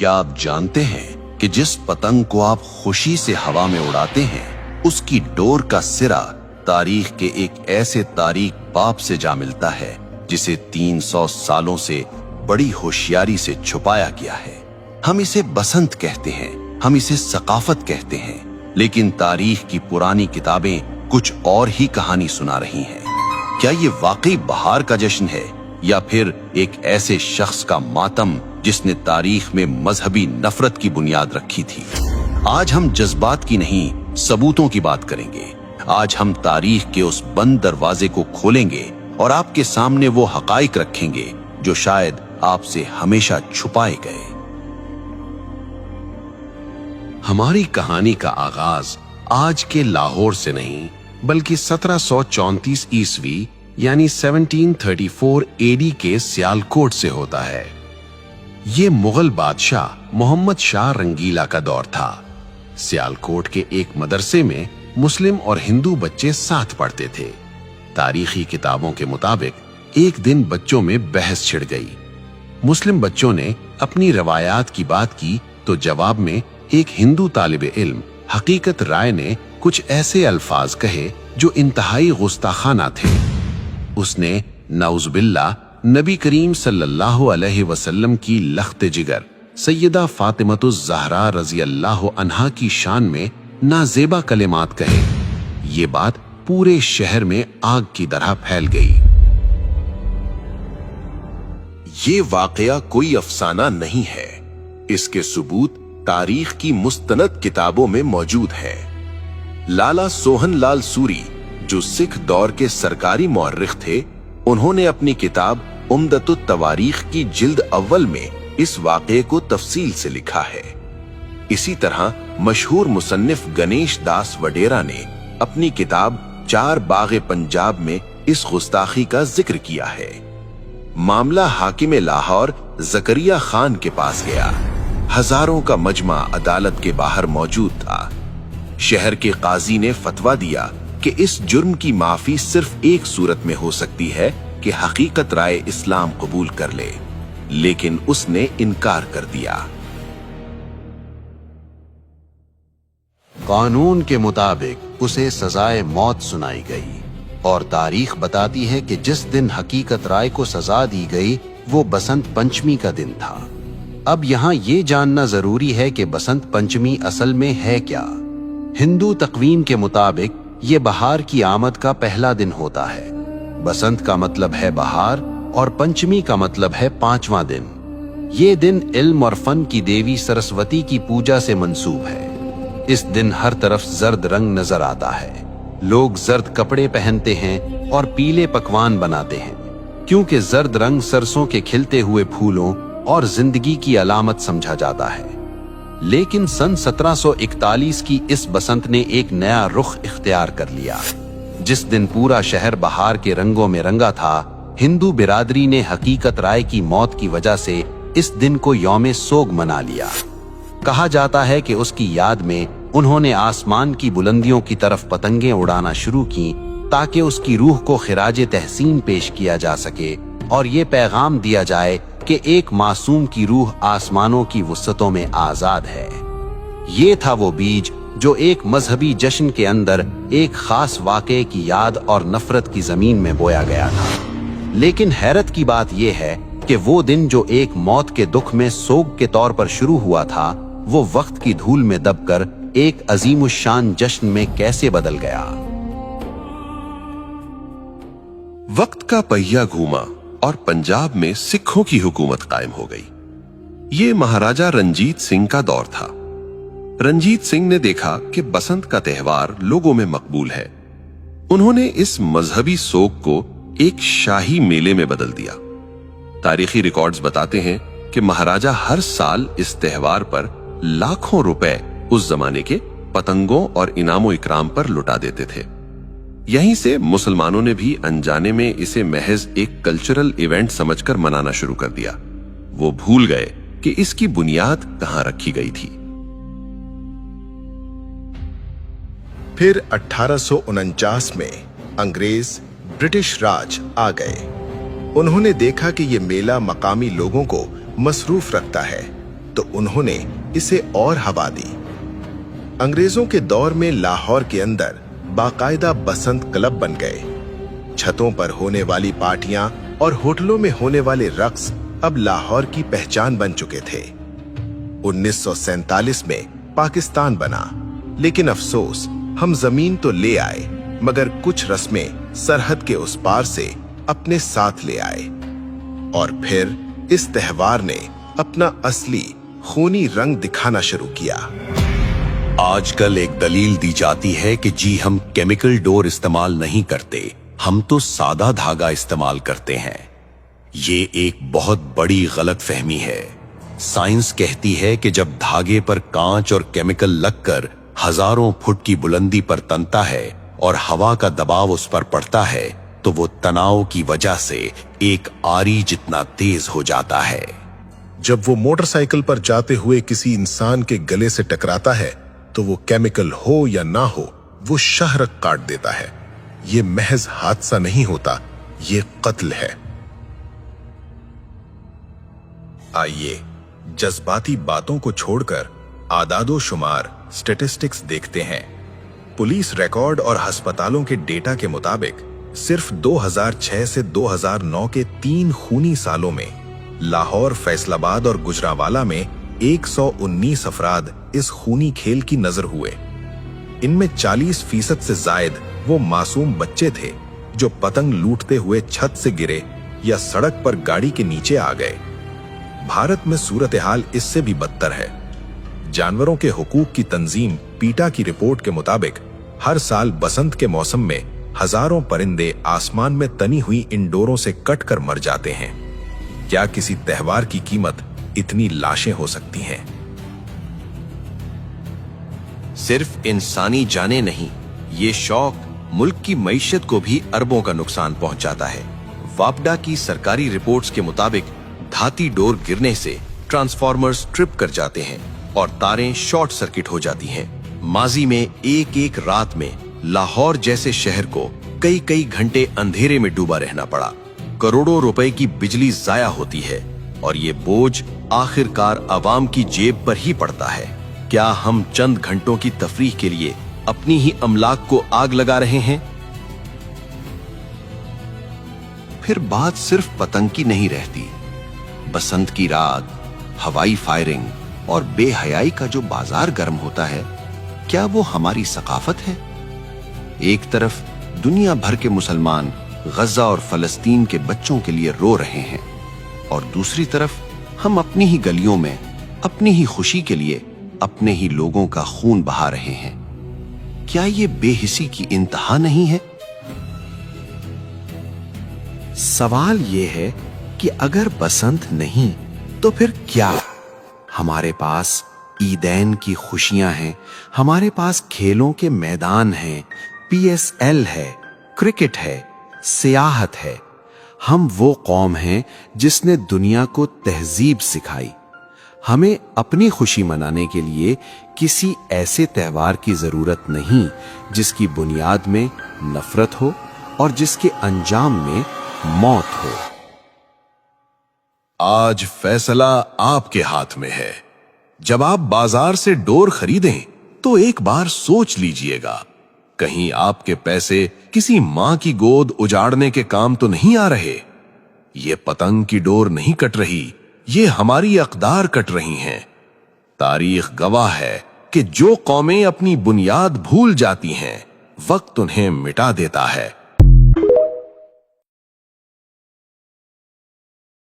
क्या आप जानते हैं कि जिस पतंग को आप खुशी से हवा में उड़ाते हैं, उसकी डोर का सिरा तारीख के एक ऐसे तारीख बाप से जा मिलता है जिसे 300 सालों से बड़ी होशियारी से छुपाया गया है। हम इसे बसंत कहते हैं, हम इसे सकाफत कहते हैं, लेकिन तारीख की पुरानी किताबें कुछ और ही कहानी सुना रही हैं। क्या ये वाकई बहार का जश्न है या फिर एक ऐसे शख्स का मातम जिसने तारीख में मजहबी नफरत की बुनियाद रखी थी? आज हम जज्बात की नहीं, सबूतों की बात करेंगे। आज हम तारीख के उस बंद दरवाजे को खोलेंगे और आपके सामने वो हकाइक रखेंगे जो शायद आपसे हमेशा छुपाए गए। हमारी कहानी का आगाज आज के लाहौर से नहीं, बल्कि 1734 ईस्वी यानी 1734 एडी के सियालकोट से होता है। ये मुगल बादशाह मोहम्मद शाह रंगीला का दौर था। सियालकोट के एक मदरसे में मुस्लिम और हिंदू बच्चे साथ पढ़ते थे। तारीखी किताबों के मुताबिक एक दिन बच्चों में बहस छिड़ गई। मुस्लिम बच्चों ने अपनी रवायात की बात की तो जवाब में एक हिंदू तालिब इल्म हकीकत राय ने कुछ ऐसे अल्फाज कहे जो इंतहाई गुस्ताखाना थे। उसने नाउज़ुबिल्लाह नबी करीम सल्लल्लाहु अलैहि वसल्लम की लख्त जिगर सैयदा फातिमतुज़ ज़हरा रज़ी अल्लाह अन्हा की शान में नाजेबा कलिमात कहे। ये बात पूरे शहर में आग की तरह फैल गई। ये वाकया कोई अफसाना नहीं है, इसके सबूत तारीख की मुस्तनद किताबों में मौजूद है। लाला सोहन लाल सूरी, जो सिख दौर के सरकारी मौर्रिख थे, उन्होंने अपनी किताब उम्दतुत तवारीख की जिल्द अव्वल में इस वाक़े को तफसील से लिखा है। इसी तरह मशहूर मुसन्निफ गणेश दास वडेरा ने अपनी किताब चार बाग़े पंजाब में इस गुस्ताखी का जिक्र किया है। मामला हाकिम लाहौर ज़करिया खान के पास गया। हजारों का मजमा अदालत के बाहर मौजूद था। शहर के काजी ने फतवा दिया कि इस जुर्म की माफी सिर्फ एक सूरत में हो सकती है कि हकीकत राय इस्लाम कबूल कर ले, लेकिन उसने इनकार कर दिया। कानून के मुताबिक उसे सजाए मौत सुनाई गई और तारीख बताती है कि जिस दिन हकीकत राय को सजा दी गई वो बसंत पंचमी का दिन था। अब यहाँ ये जानना जरूरी है कि बसंत पंचमी असल में है क्या। हिंदू तकवीम के मुताबिक ये बहार की आमद का पहला दिन होता है। बसंत का मतलब है बहार और पंचमी का मतलब है 5वां दिन। ये दिन इल्म और फन की देवी सरस्वती की पूजा से मंसूब है। इस दिन हर तरफ जर्द रंग नजर आता है। लोग जर्द कपड़े पहनते हैं और पीले पकवान बनाते हैं, क्योंकि जर्द रंग सरसों के खिलते हुए फूलों और जिंदगी की अलामत समझा जाता है। लेकिन सन 1741 की इस बसंत ने एक नया रुख इख्तियार कर लिया। जिस दिन पूरा शहर बहार के रंगों में रंगा था, हिंदू बिरादरी ने हकीकत राय की मौत की वजह से इस दिन को यौमे सोग मना लिया। कहा जाता है कि उसकी याद में उन्होंने आसमान की बुलंदियों की तरफ पतंगें उड़ाना शुरू की ताकि उसकी रूह को खिराजे तहसीन पेश किया जा सके और ये पैगाम दिया जाए कि एक मासूम की रूह आसमानों की वुसअतों में आजाद है। ये था वो बीज जो एक मजहबी जश्न के अंदर एक खास वाक़े की याद और नफरत की जमीन में बोया गया था। लेकिन हैरत की बात यह है कि वो दिन जो एक मौत के दुख में सोग के तौर पर शुरू हुआ था, वो वक्त की धूल में दबकर एक अजीमुशान जश्न में कैसे बदल गया। वक्त का पहिया घूमा और पंजाब में सिखों की हुकूमत कायम हो गई। ये महाराजा रंजीत सिंह का दौर था। रंजीत सिंह ने देखा कि बसंत का त्यौहार लोगों में मकबूल है। उन्होंने इस मजहबी सोग को एक शाही मेले में बदल दिया। तारीखी रिकॉर्ड्स बताते हैं कि महाराजा हर साल इस त्यौहार पर लाखों रुपए उस जमाने के पतंगों और इनामो इकराम पर लुटा देते थे। यहीं से मुसलमानों ने भी अनजाने में इसे महज एक कल्चरल इवेंट समझकर मनाना शुरू कर दिया। वो भूल गए कि इसकी बुनियाद कहां रखी गई थी। फिर 1849 में अंग्रेज ब्रिटिश राज आ गए। उन्होंने देखा कि ये मेला मकामी लोगों को मसरूफ रखता है। तो उन्होंने इसे और हवा दी। अंग्रेजों के दौर में लाहौर के अंदर बाकायदा बसंत क्लब बन गए। छतों पर होने वाली पार्टियां और होटलों में होने वाले रक्स अब लाहौर की पहचान बन चुके थे। 1947 में पाकिस्तान बना, लेकिन अफसोस हम जमीन तो ले आए मगर कुछ रस्में सरहद के उस पार से अपने साथ ले आए। और फिर इस त्योहार ने अपना असली खूनी रंग दिखाना शुरू किया। आजकल एक दलील दी जाती है कि जी हम केमिकल डोर इस्तेमाल नहीं करते, हम तो सादा धागा इस्तेमाल करते हैं। ये एक बहुत बड़ी गलतफहमी है। साइंस कहती है कि जब धागे पर कांच और केमिकल लगकर हजारों फुट की बुलंदी पर तनता है और हवा का दबाव उस पर पड़ता है तो वो तनाव की वजह से एक आरी जितना तेज हो जाता है। जब वो मोटरसाइकिल पर जाते हुए किसी इंसान के गले से टकराता है तो वो केमिकल हो या ना हो, वो शाहरग काट देता है। ये महज हादसा नहीं होता, ये कत्ल है। आइए जज्बाती बातों को छोड़कर आदादो शुमार स्टैटिस्टिक्स देखते हैं। पुलिस रिकॉर्ड और अस्पतालों के डेटा के मुताबिक सिर्फ 2006 से 2009 के 3 खूनी सालों में लाहौर, फैसलाबाद और गुजरांवाला में 119 अफराद इस खूनी खेल की नजर हुए। इनमें 40% से जायद वो मासूम बच्चे थे जो पतंग लूटते हुए छत से गिरे या सड़क पर गाड़ी के नीचे आ गए। भारत में सूरत हाल इससे भी बदतर है। जानवरों के हुकूक की तंजीम पीटा की रिपोर्ट के मुताबिक हर साल बसंत के मौसम में हजारों परिंदे आसमान में तनी हुई इन डोरों से कट कर मर जाते हैं। क्या किसी त्योहार की कीमत इतनी लाशें हो सकती हैं? सिर्फ इंसानी जाने नहीं, ये शौक मुल्क की मईशत को भी अरबों का नुकसान पहुंचाता है। वापडा की सरकारी रिपोर्ट्स के मुताबिक धाती डोर गिरने से ट्रांसफार्मर्स ट्रिप कर जाते हैं और तारें शॉर्ट सर्किट हो जाती हैं। माजी में एक एक रात में लाहौर जैसे शहर को कई कई घंटे अंधेरे में डूबा रहना पड़ा। करोड़ों रुपए की बिजली जाया होती है और ये बोझ आखिरकार आवाम की जेब पर ही पड़ता है। क्या हम चंद घंटों की तफरीह के लिए अपनी ही अमलाक को आग लगा रहे हैं? फिर बात सिर्फ पतंग की नहीं रहती। बसंत की रात, हवाई फायरिंग और बेहयाई का जो बाजार गर्म होता है, क्या वो हमारी सकाफत है? एक तरफ दुनिया भर के मुसलमान गजा और फलस्तीन के बच्चों के लिए रो रहे हैं और दूसरी तरफ हम अपनी ही गलियों में अपनी ही खुशी के लिए अपने ही लोगों का खून बहा रहे हैं। क्या ये बेहिसी की इंतहा नहीं है? सवाल ये है कि अगर बसंत नहीं तो फिर क्या? हमारे पास ईदैन की खुशियां हैं, हमारे पास खेलों के मैदान हैं, PSL है, क्रिकेट है, सियाहत है। हम वो कौम हैं जिसने दुनिया को तहजीब सिखाई। हमें अपनी खुशी मनाने के लिए किसी ऐसे त्योहार की जरूरत नहीं जिसकी बुनियाद में नफरत हो और जिसके अंजाम में मौत हो। आज फैसला आपके हाथ में है। जब आप बाजार से डोर खरीदें तो एक बार सोच लीजिएगा, कहीं आपके पैसे किसी मां की गोद उजाड़ने के काम तो नहीं आ रहे। ये पतंग की डोर नहीं कट रही, ये हमारी अक़दार कट रही हैं। तारीख गवाह है कि जो कौमें अपनी बुनियाद भूल जाती हैं, वक्त उन्हें मिटा देता है।